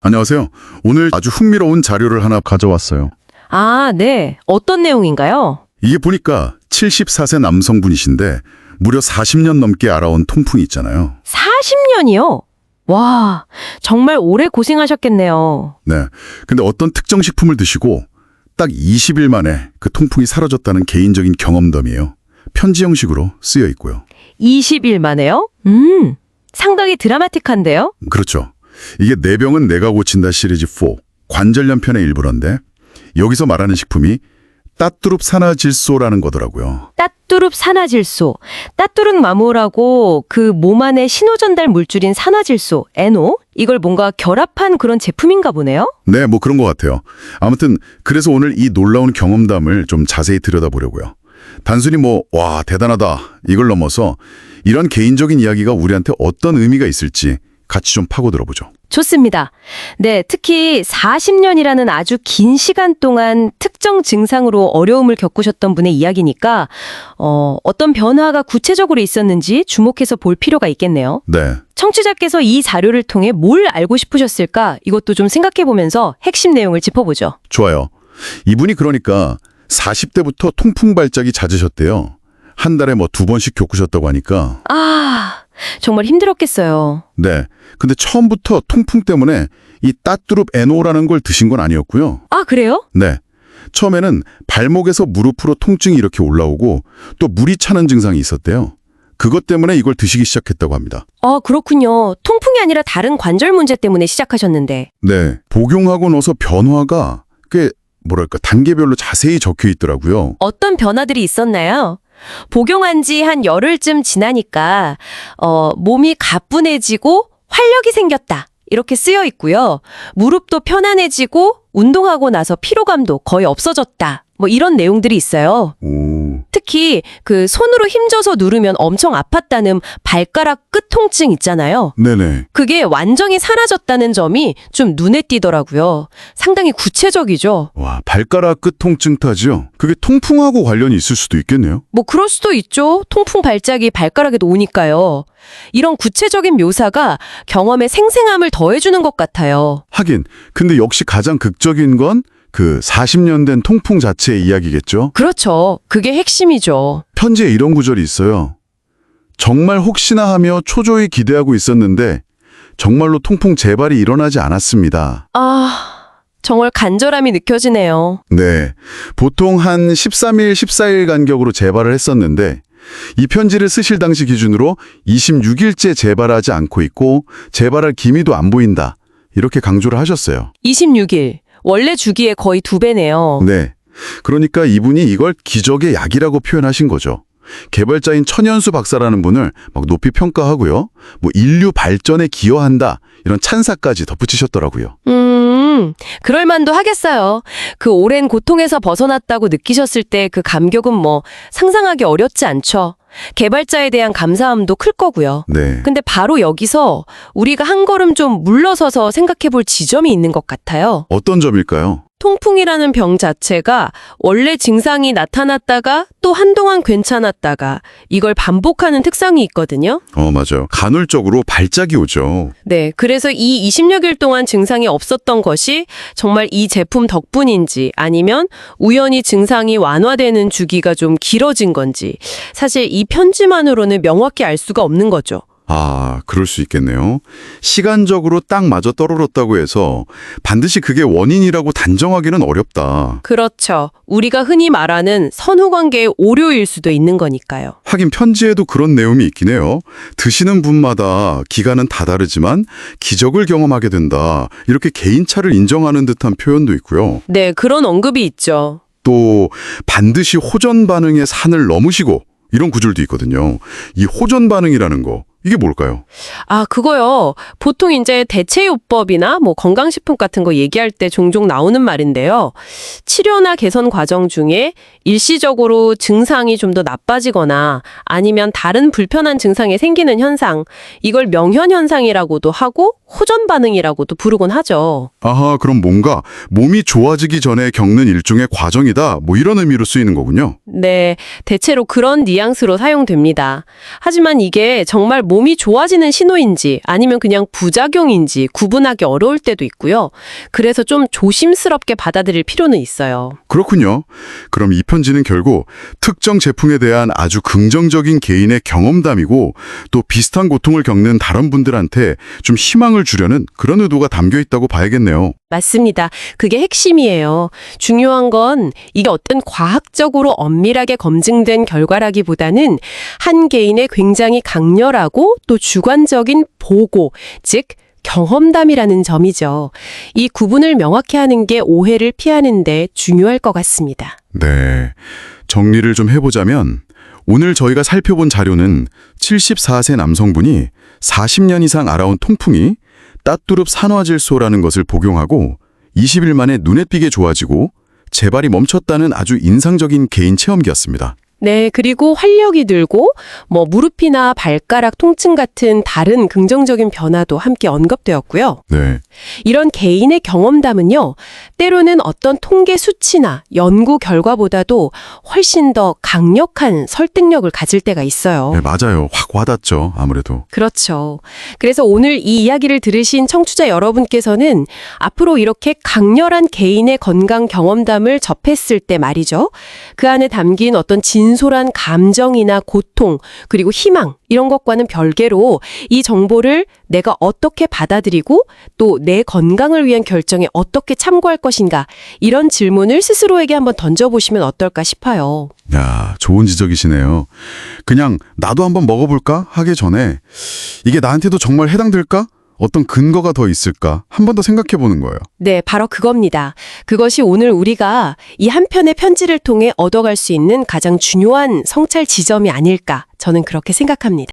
안녕하세요. 오늘 아주 흥미로운 자료를 하나 가져왔어요. 아, 네. 어떤 내용인가요? 이게 보니까 74세 남성분이신데 무려 40년 넘게 알아온 통풍이 있잖아요. 40년이요? 와, 정말 오래 고생하셨겠네요. 네. 근데 어떤 특정 식품을 드시고 딱 20일 만에 그 통풍이 사라졌다는 개인적인 경험담이에요. 편지 형식으로 쓰여 있고요. 20일 만에요? 상당히 드라마틱한데요? 그렇죠. 이게 내 병은 내가 고친다 시리즈 4 관절염편의 일부런데 여기서 말하는 식품이 따뚜룹 산화질소라는 거더라고요. 따뚜룹 산화질소. 따뚜룩 마모라고 그 몸 안에 신호전달 물질인 산화질소, NO? 이걸 뭔가 결합한 그런 제품인가 보네요? 네, 뭐 그런 것 같아요. 아무튼 그래서 오늘 이 놀라운 경험담을 좀 자세히 들여다보려고요. 단순히 와, 대단하다 이걸 넘어서 이런 개인적인 이야기가 우리한테 어떤 의미가 있을지 같이 좀 파고들어보죠. 좋습니다. 네, 특히 40년이라는 아주 긴 시간 동안 특정 증상으로 어려움을 겪으셨던 분의 이야기니까 어떤 변화가 구체적으로 있었는지 주목해서 볼 필요가 있겠네요. 네, 청취자께서 이 자료를 통해 뭘 알고 싶으셨을까? 이것도 좀 생각해보면서 핵심 내용을 짚어보죠. 좋아요. 이분이 그러니까 40대부터 통풍 발작이 잦으셨대요. 한 달에 2번씩 겪으셨다고 하니까. 아, 정말 힘들었겠어요. 네, 근데 처음부터 통풍 때문에 이 따뚜룹 NO라는 걸 드신 건 아니었고요. 아, 그래요? 네, 처음에는 발목에서 무릎으로 통증이 이렇게 올라오고 또 물이 차는 증상이 있었대요. 그것 때문에 이걸 드시기 시작했다고 합니다. 아, 그렇군요. 통풍이 아니라 다른 관절 문제 때문에 시작하셨는데. 네, 복용하고 나서 변화가 꽤 단계별로 자세히 적혀 있더라고요. 어떤 변화들이 있었나요? 복용한 지 한 열흘쯤 지나니까 몸이 가뿐해지고 활력이 생겼다. 이렇게 쓰여 있고요. 무릎도 편안해지고 운동하고 나서 피로감도 거의 없어졌다. 이런 내용들이 있어요. 오, 특히 그 손으로 힘줘서 누르면 엄청 아팠다는 발가락 끝 통증 있잖아요. 네네. 그게 완전히 사라졌다는 점이 좀 눈에 띄더라고요. 상당히 구체적이죠. 와, 발가락 끝 통증 타죠? 그게 통풍하고 관련이 있을 수도 있겠네요. 그럴 수도 있죠. 통풍 발작이 발가락에도 오니까요. 이런 구체적인 묘사가 경험의 생생함을 더해주는 것 같아요. 하긴, 근데 역시 가장 극적인 건 그 40년 된 통풍 자체의 이야기겠죠? 그렇죠. 그게 핵심이죠. 편지에 이런 구절이 있어요. 정말 혹시나 하며 초조히 기대하고 있었는데 정말로 통풍 재발이 일어나지 않았습니다. 아, 정말 간절함이 느껴지네요. 네, 보통 한 13일, 14일 간격으로 재발을 했었는데 이 편지를 쓰실 당시 기준으로 26일째 재발하지 않고 있고 재발할 기미도 안 보인다. 이렇게 강조를 하셨어요. 26일. 원래 주기의 거의 2배네요. 네, 그러니까 이분이 이걸 기적의 약이라고 표현하신 거죠. 개발자인 천연수 박사라는 분을 막 높이 평가하고요. 인류 발전에 기여한다. 이런 찬사까지 덧붙이셨더라고요. 그럴만도 하겠어요. 그 오랜 고통에서 벗어났다고 느끼셨을 때 그 감격은 상상하기 어렵지 않죠. 개발자에 대한 감사함도 클 거고요. 네. 근데 바로 여기서 우리가 한 걸음 좀 물러서서 생각해 볼 지점이 있는 것 같아요. 어떤 점일까요? 통풍이라는 병 자체가 원래 증상이 나타났다가 또 한동안 괜찮았다가 이걸 반복하는 특성이 있거든요. 맞아요. 간헐적으로 발작이 오죠. 네, 그래서 이 26일 동안 증상이 없었던 것이 정말 이 제품 덕분인지 아니면 우연히 증상이 완화되는 주기가 좀 길어진 건지 사실 이 편지만으로는 명확히 알 수가 없는 거죠. 아, 그럴 수 있겠네요. 시간적으로 딱 맞아 떨어졌다고 해서 반드시 그게 원인이라고 단정하기는 어렵다. 그렇죠. 우리가 흔히 말하는 선후관계의 오류일 수도 있는 거니까요. 하긴 편지에도 그런 내용이 있긴 해요. 드시는 분마다 기간은 다 다르지만 기적을 경험하게 된다. 이렇게 개인차를 인정하는 듯한 표현도 있고요. 네, 그런 언급이 있죠. 또 반드시 호전 반응의 산을 넘으시고 이런 구절도 있거든요. 이 호전 반응이라는 거 이게 뭘까요? 아, 그거요. 보통 이제 대체요법이나 건강식품 같은 거 얘기할 때 종종 나오는 말인데요. 치료나 개선 과정 중에 일시적으로 증상이 좀 더 나빠지거나 아니면 다른 불편한 증상이 생기는 현상, 이걸 명현현상이라고도 하고 호전 반응이라고도 부르곤 하죠. 아하, 그럼 뭔가 몸이 좋아지기 전에 겪는 일종의 과정이다. 이런 의미로 쓰이는 거군요. 네, 대체로 그런 뉘앙스로 사용됩니다. 하지만 이게 정말 몸이 좋아지는 신호인지 아니면 그냥 부작용인지 구분하기 어려울 때도 있고요. 그래서 좀 조심스럽게 받아들일 필요는 있어요. 그렇군요. 그럼 이 편지는 결국 특정 제품에 대한 아주 긍정적인 개인의 경험담이고 또 비슷한 고통을 겪는 다른 분들한테 좀 희망을 주려는 그런 의도가 담겨 있다고 봐야겠네요. 맞습니다. 그게 핵심이에요. 중요한 건 이게 어떤 과학적으로 엄밀하게 검증된 결과라기보다는 한 개인의 굉장히 강렬하고 또 주관적인 보고, 즉 경험담이라는 점이죠. 이 구분을 명확히 하는 게 오해를 피하는 데 중요할 것 같습니다. 네. 정리를 좀 해보자면 오늘 저희가 살펴본 자료는 74세 남성분이 40년 이상 앓아온 통풍이 따뚜룹 산화질소라는 것을 복용하고 20일 만에 눈에 띄게 좋아지고 재발이 멈췄다는 아주 인상적인 개인 체험기였습니다. 네, 그리고 활력이 들고 무릎이나 발가락 통증 같은 다른 긍정적인 변화도 함께 언급되었고요. 네. 이런 개인의 경험담은요, 때로는 어떤 통계 수치나 연구 결과보다도 훨씬 더 강력한 설득력을 가질 때가 있어요. 네, 맞아요. 확 와닿죠. 아무래도. 그렇죠. 그래서 오늘 이 이야기를 들으신 청취자 여러분께서는 앞으로 이렇게 강렬한 개인의 건강 경험담을 접했을 때 말이죠. 그 안에 담긴 어떤 진솔한 감정이나 고통, 그리고 희망, 이런 것과는 별개로 이 정보를 내가 어떻게 받아들이고 또 내 건강을 위한 결정에 어떻게 참고할 것인가, 이런 질문을 스스로에게 한번 던져보시면 어떨까 싶어요. 야, 좋은 지적이시네요. 그냥 나도 한번 먹어볼까 하기 전에 이게 나한테도 정말 해당될까? 어떤 근거가 더 있을까? 한 번 더 생각해 보는 거예요. 네, 바로 그겁니다. 그것이 오늘 우리가 이 한 편의 편지를 통해 얻어갈 수 있는 가장 중요한 성찰 지점이 아닐까, 저는 그렇게 생각합니다.